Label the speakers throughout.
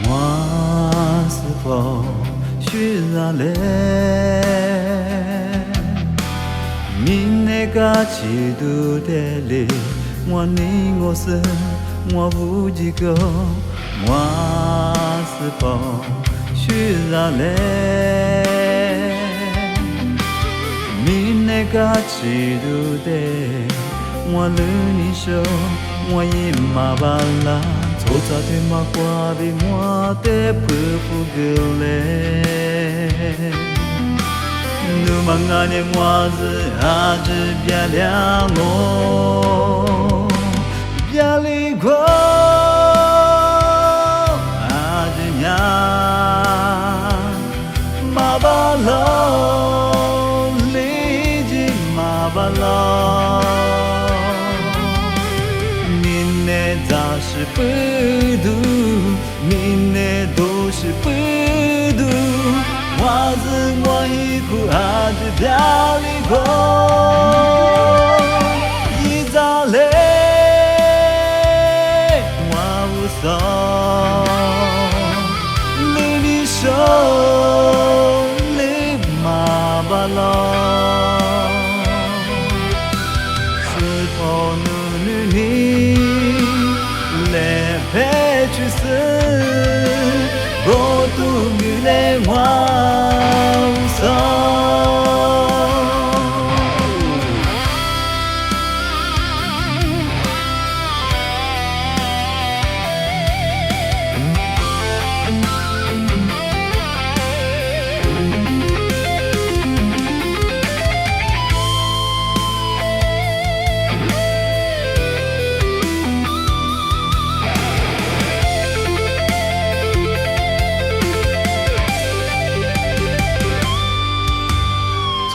Speaker 1: 我是否需要你？明年个季度的里，我你我是我不及格，我是否需要你？明年个季度的，我与你说，我已麻烦了。做啥的嘛挂的我的不服个嘞？努忙啊年我是阿只别亮我，别离过阿只娘麻烦了，离经麻烦了。咋是不读，明年都是不读，我是我一哭还是飘离过，一早累，我无所，努力说，你麻烦了，是否努力？来陪去死，我都没来我无所。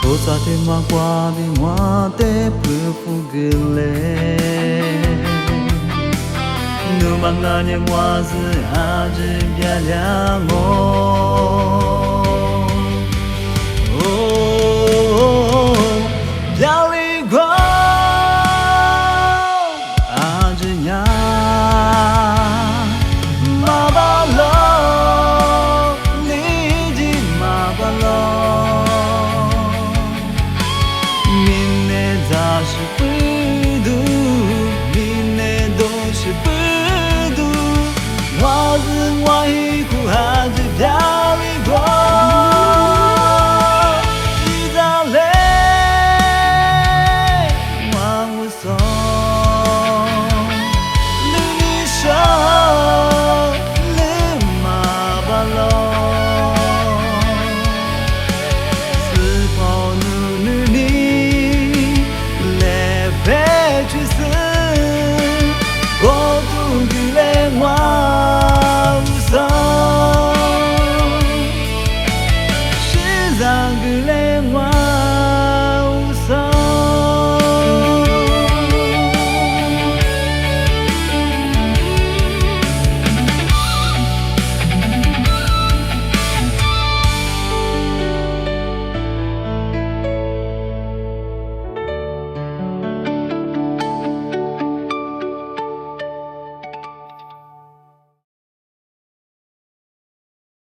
Speaker 1: 做啥的嘛挂的我的不服个嘞？努忙啊年我是阿只别亮我。